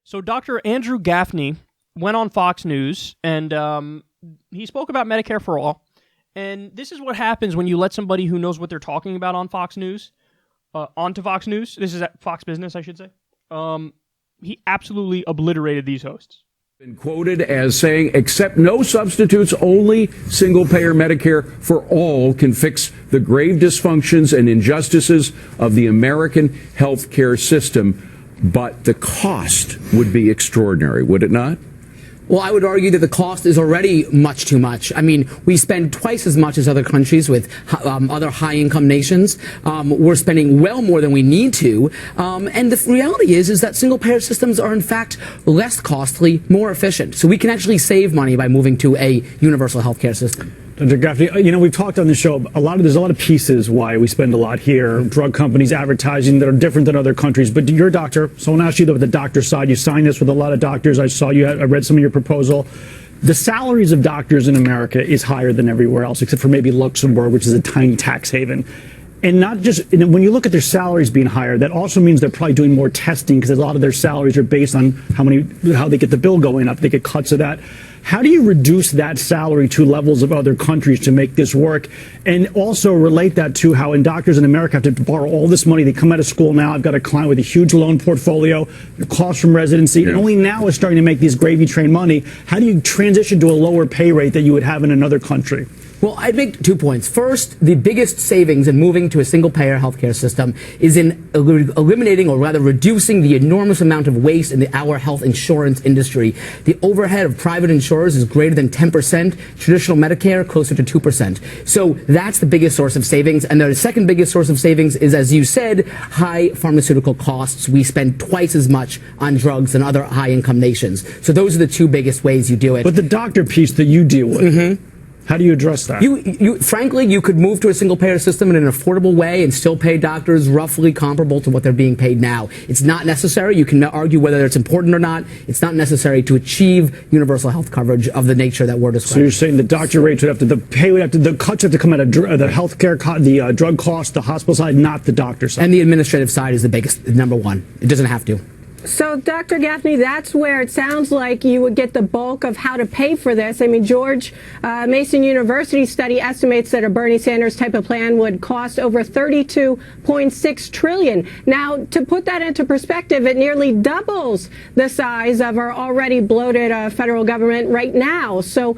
So Dr. Andrew Gaffney went on Fox News, and he spoke about Medicare for All. And this is what happens when you let somebody who knows what they're talking about on Fox News onto Fox News. This is at Fox Business, I should say. He absolutely obliterated these hosts. Been quoted as saying, "Accept no substitutes, only single-payer Medicare for all can fix the grave dysfunctions and injustices of the American health care system." But the cost would be extraordinary, would it not? Well, I would argue that the cost is already much too much. I mean, we spend twice as much as other countries with other high-income nations. We're spending well more than we need to. And the reality is that single-payer systems are, in fact, less costly, more efficient. So we can actually save money by moving to a universal health care system. Dr. Gaffney, you know, we've talked on the show, there's a lot of pieces why we spend a lot here. Drug companies, advertising that are different than other countries. But you're a doctor. Someone asked you the doctor side. You signed this with a lot of doctors. I read some of your proposal. The salaries of doctors in America is higher than everywhere else, except for maybe Luxembourg, which is a tiny tax haven. And not just, when you look at their salaries being higher, that also means they're probably doing more testing because a lot of their salaries are based on how they get the bill going up. They get cuts of that. How do you reduce that salary to levels of other countries to make this work? And also relate that to how doctors in America have to borrow all this money. They come out of school now. I've got a client with a huge loan portfolio, costs from residency, and only now is starting to make these gravy train money. How do you transition to a lower pay rate that you would have in another country? Well, I'd make 2 points. First, the biggest savings in moving to a single-payer healthcare system is in eliminating, or rather reducing, the enormous amount of waste in our health insurance industry. The overhead of private insurers is greater than 10%, traditional Medicare closer to 2%. So that's the biggest source of savings. And the second biggest source of savings is, as you said, high pharmaceutical costs. We spend twice as much on drugs than other high-income nations. So those are the two biggest ways you do it. But the doctor piece that you deal with, how do you address that? Frankly, you could move to a single-payer system in an affordable way and still pay doctors roughly comparable to what they're being paid now. It's not necessary. You can argue whether it's important or not. It's not necessary to achieve universal health coverage of the nature that we're describing. So you're saying the doctor rates would have to, the cuts have to come out of the healthcare, the drug cost, the hospital side, not the doctor side. And the administrative side is the biggest, number one. It doesn't have to. So, Dr. Gaffney, that's where it sounds like you would get the bulk of how to pay for this. I mean, George Mason University study estimates that a Bernie Sanders type of plan would cost over $32.6 trillion. Now, to put that into perspective, it nearly doubles the size of our already bloated federal government right now. So,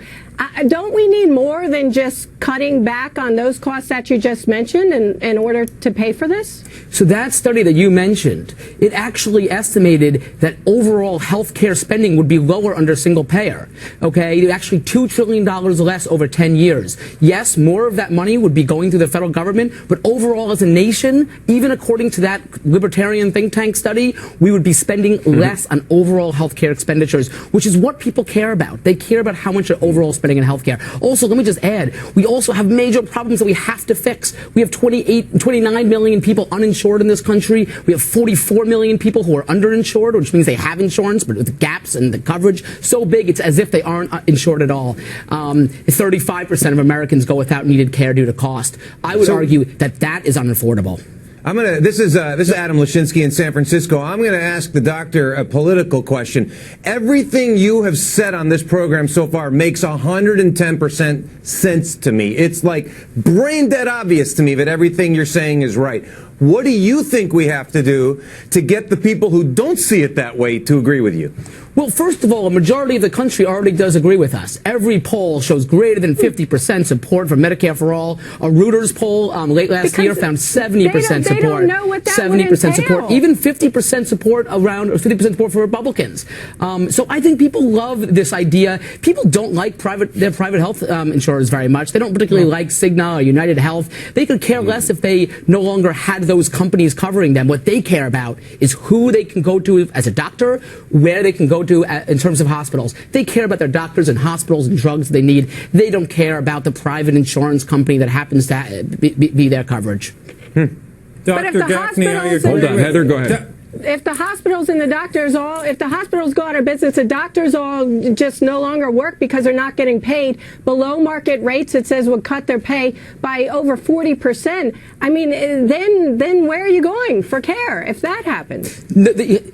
don't we need more than just cutting back on those costs that you just mentioned in order to pay for this? So that study that you mentioned, it actually estimated that overall health care spending would be lower under single payer. Okay, actually $2 trillion less over 10 years. Yes, more of that money would be going through the federal government, but overall as a nation, even according to that libertarian think tank study, we would be spending less on overall health care expenditures, which is what people care about. They care about how much they're overall spending in health care. Also, let me just add, we also have major problems that we have to fix. We have 29 million people uninsured in this country. We have 44 million people who are underinsured, which means they have insurance, but with gaps in the coverage so big, it's as if they aren't insured at all. 35% of Americans go without needed care due to cost. I would argue that that is unaffordable. This is Adam Lashinsky in San Francisco. I'm going to ask the doctor a political question. Everything you have said on this program so far makes 110% sense to me. It's like brain dead obvious to me that everything you're saying is right. What do you think we have to do to get the people who don't see it that way to agree with you? Well, first of all, a majority of the country already does agree with us. Every poll shows greater than 50% support for Medicare for all. A Reuters poll late last year found 70% support. They don't know what that 70% support, even 50% support around, or 50% support for Republicans. So I think people love this idea. People don't like their private health insurers very much. They don't particularly like Cigna or United Health. They could care less if they no longer had those companies covering them. What they care about is who they can go to as a doctor, where they can go to in terms of hospitals. They care about their doctors and hospitals and drugs they need. They don't care about the private insurance company that happens to be their coverage. Dr. Gaffney, I agree. Hold on, Heather, go ahead. if the hospitals and the doctors if the hospitals go out of business, the doctors all just no longer work because they're not getting paid below market rates. It says would cut their pay by over 40%. I mean, then where are you going for care if that happens?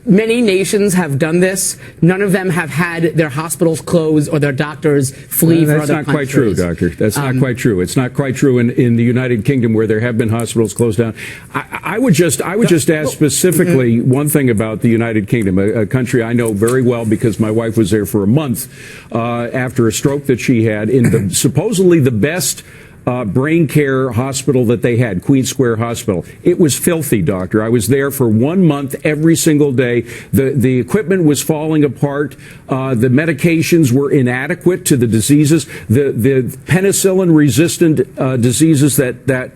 Many nations have done this. None of them have had their hospitals close or their doctors flee for other countries. That's not quite true, Doctor. That's not quite true. It's not quite true in the United Kingdom, where there have been hospitals closed down. I would just ask specifically one thing about the United Kingdom, a country I know very well because my wife was there for a month after a stroke that she had in the supposedly the best brain care hospital that they had, Queen Square Hospital. It was filthy, Doctor. I was there for 1 month every single day. The equipment was falling apart. The medications were inadequate to the diseases. The penicillin-resistant diseases that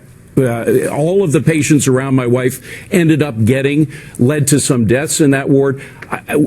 all of the patients around my wife ended up getting led to some deaths in that ward.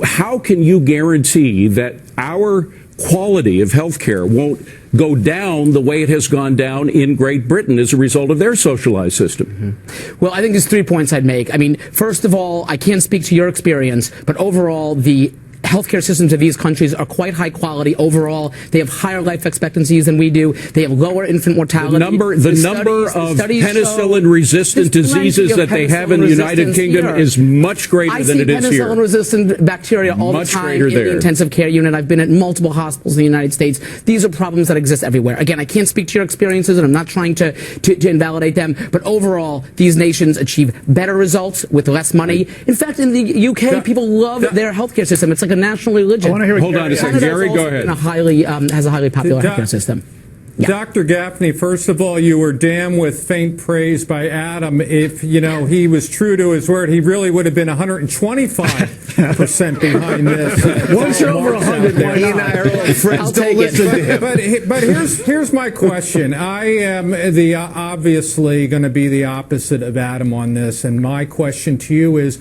How can you guarantee that our quality of health care won't go down the way it has gone down in Great Britain as a result of their socialized system? Well, I think there's 3 points I'd make. I mean, first of all, I can't speak to your experience, but overall, the healthcare systems of these countries are quite high quality overall. They have higher life expectancies than we do. They have lower infant mortality. The number of penicillin-resistant diseases that they have in the United Kingdom is much greater than it is here. I see penicillin-resistant bacteria all the time in the intensive care unit. I've been at multiple hospitals in the United States. These are problems that exist everywhere. Again, I can't speak to your experiences, and I'm not trying to invalidate them, but overall, these nations achieve better results with less money. In fact, in the UK, people love their healthcare system. It's like a national religion. Hold on a second. Gary, go ahead. Has a highly popular healthcare system. Yeah. Dr. Gaffney, first of all, you were damned with faint praise by Adam. If, he was true to his word, he really would have been 125% behind this. Once you're over 100, why not? Our old friends don't listen to him. But here's my question. I am obviously going to be the opposite of Adam on this, and my question to you is,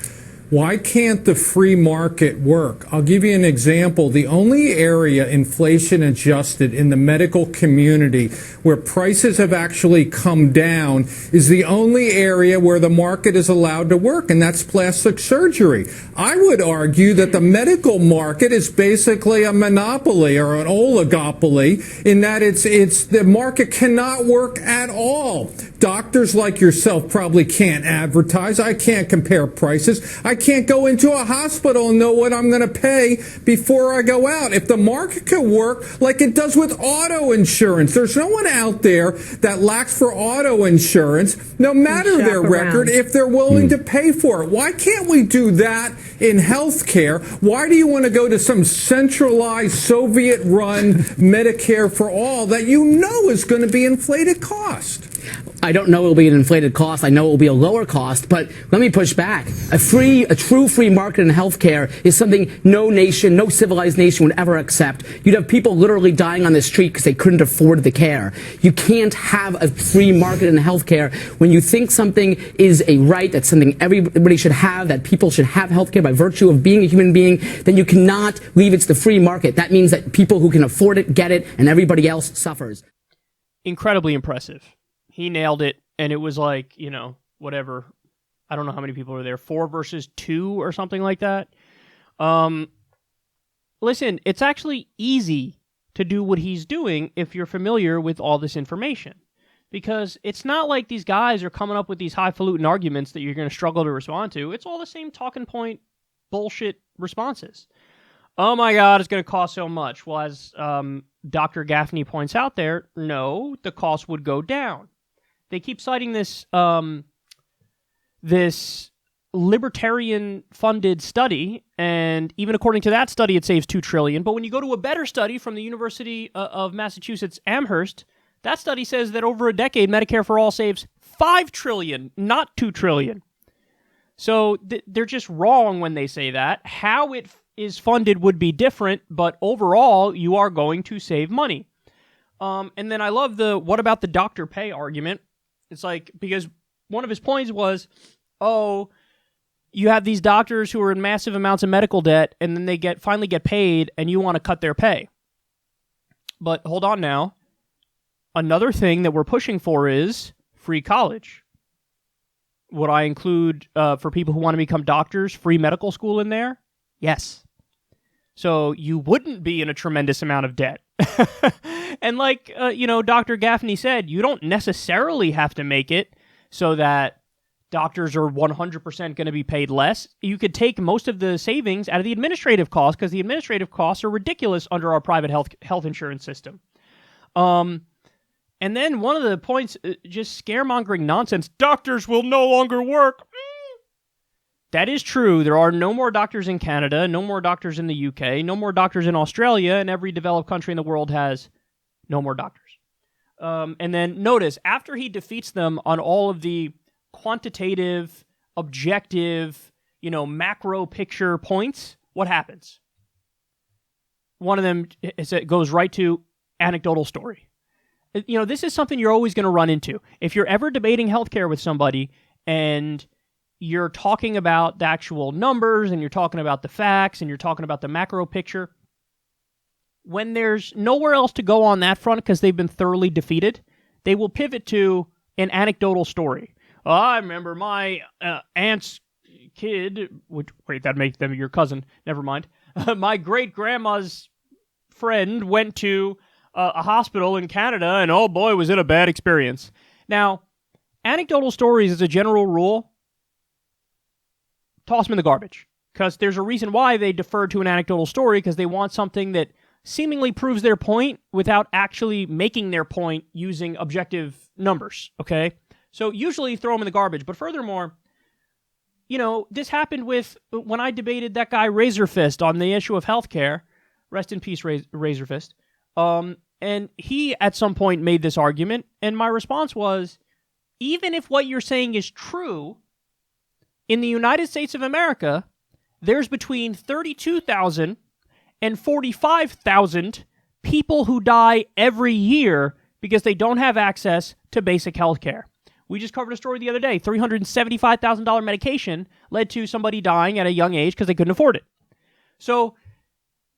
why can't the free market work? I'll give you an example. The only area inflation adjusted in the medical community where prices have actually come down is the only area where the market is allowed to work, and that's plastic surgery. I would argue that the medical market is basically a monopoly or an oligopoly in that it's the market cannot work at all. Doctors like yourself probably can't advertise. I can't compare prices. I can't go into a hospital and know what I'm going to pay before I go out. If the market could work like it does with auto insurance, there's no one out there that lacks for auto insurance, no matter their record, if they're willing to pay for it. Why can't we do that in health care? Why do you want to go to some centralized Soviet-run Medicare for all that you know is going to be inflated cost? I don't know it will be an inflated cost. I know it will be a lower cost, but let me push back. A true free market in healthcare is something no nation, no civilized nation would ever accept. You'd have people literally dying on the street because they couldn't afford the care. You can't have a free market in healthcare. When you think something is a right, that's something everybody should have, that people should have healthcare by virtue of being a human being, then you cannot leave it to the free market. That means that people who can afford it get it, and everybody else suffers. Incredibly impressive. He nailed it, and it was like, whatever. I don't know how many people were there, 4 versus 2 or something like that. Listen, it's actually easy to do what he's doing if you're familiar with all this information. Because it's not like these guys are coming up with these highfalutin arguments that you're going to struggle to respond to. It's all the same talking point bullshit responses. Oh my God, it's going to cost so much. Well, as Dr. Gaffney points out there, no, the cost would go down. They keep citing this this libertarian-funded study, and even according to that study, it saves $2 trillion. But when you go to a better study from the University of Massachusetts Amherst, that study says that over a decade, Medicare for All saves $5 trillion, not $2 trillion. So they're just wrong when they say that. How it is funded would be different, but overall, you are going to save money. And then I love the what about the doctor pay argument. It's like, because one of his points was, you have these doctors who are in massive amounts of medical debt, and then they finally get paid, and you want to cut their pay. But hold on now. Another thing that we're pushing for is free college. Would I include, for people who want to become doctors, free medical school in there? Yes. So you wouldn't be in a tremendous amount of debt. And like, Dr. Gaffney said, you don't necessarily have to make it so that doctors are 100% going to be paid less. You could take most of the savings out of the administrative costs because the administrative costs are ridiculous under our private health insurance system. And then one of the points, just scaremongering nonsense, doctors will no longer work. That is true. There are no more doctors in Canada, no more doctors in the UK, no more doctors in Australia, and every developed country in the world has no more doctors. And then notice, after he defeats them on all of the quantitative, objective, macro picture points, what happens? One of them goes right to anecdotal story. This is something you're always going to run into. If you're ever debating healthcare with somebody and you're talking about the actual numbers and you're talking about the facts and you're talking about the macro picture, when there's nowhere else to go on that front because they've been thoroughly defeated, they will pivot to an anecdotal story. Oh, I remember my aunt's kid, that makes them your cousin, never mind. My great-grandma's friend went to a hospital in Canada and oh boy, was it a bad experience. Now, anecdotal stories as a general rule, toss them in the garbage. Because there's a reason why they defer to an anecdotal story, because they want something that seemingly proves their point without actually making their point using objective numbers, okay? So usually throw them in the garbage. But furthermore, this happened with when I debated that guy Razorfist on the issue of healthcare. Rest in peace, Razorfist. And he at some point made this argument, and my response was, even if what you're saying is true, in the United States of America, there's between 32,000 and 45,000 people who die every year because they don't have access to basic health care. We just covered a story the other day. $375,000 medication led to somebody dying at a young age because they couldn't afford it. So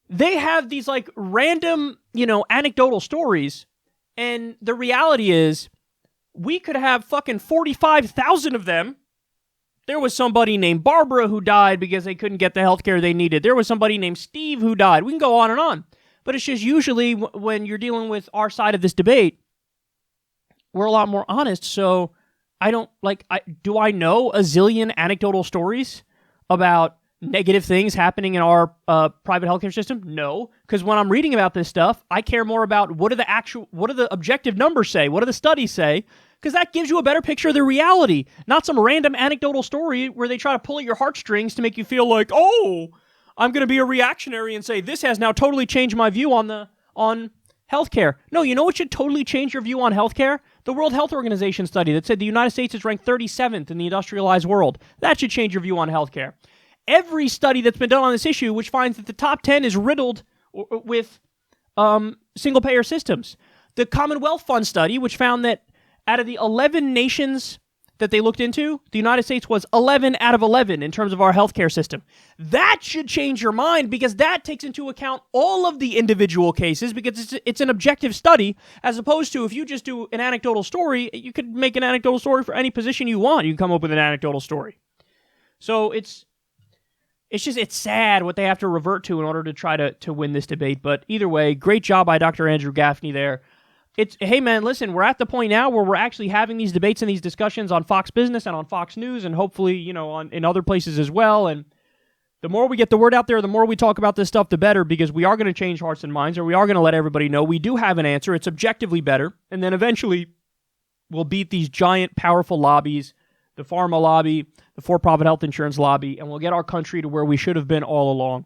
they have these random, anecdotal stories, and the reality is we could have fucking 45,000 of them. There was somebody named Barbara who died because they couldn't get the health care they needed. There was somebody named Steve who died. We can go on and on. But it's just usually when you're dealing with our side of this debate, we're a lot more honest. So do I know a zillion anecdotal stories about negative things happening in our private healthcare system? No, because when I'm reading about this stuff, I care more about what do the objective numbers say? What do the studies say? Because that gives you a better picture of the reality, not some random anecdotal story where they try to pull at your heartstrings to make you feel like, oh, I'm going to be a reactionary and say this has now totally changed my view on healthcare. No, you know what should totally change your view on healthcare? The World Health Organization study that said the United States is ranked 37th in the industrialized world. That should change your view on healthcare. Every study that's been done on this issue, which finds that the top 10 is riddled with single-payer systems. The Commonwealth Fund study, which found that out of the 11 nations that they looked into, the United States was 11 out of 11 in terms of our healthcare system. That should change your mind because that takes into account all of the individual cases because it's an objective study, as opposed to if you just do an anecdotal story, you could make an anecdotal story for any position you want. You can come up with an anecdotal story. So it's sad what they have to revert to in order to try to win this debate. But either way, great job by Dr. Andrew Gaffney there. Hey man, listen, we're at the point now where we're actually having these debates and these discussions on Fox Business and on Fox News and hopefully, in other places as well. And the more we get the word out there, the more we talk about this stuff, the better, because we are going to change hearts and minds, or we are going to let everybody know we do have an answer. It's objectively better. And then eventually we'll beat these giant, powerful lobbies, the pharma lobby, the for-profit health insurance lobby, and we'll get our country to where we should have been all along.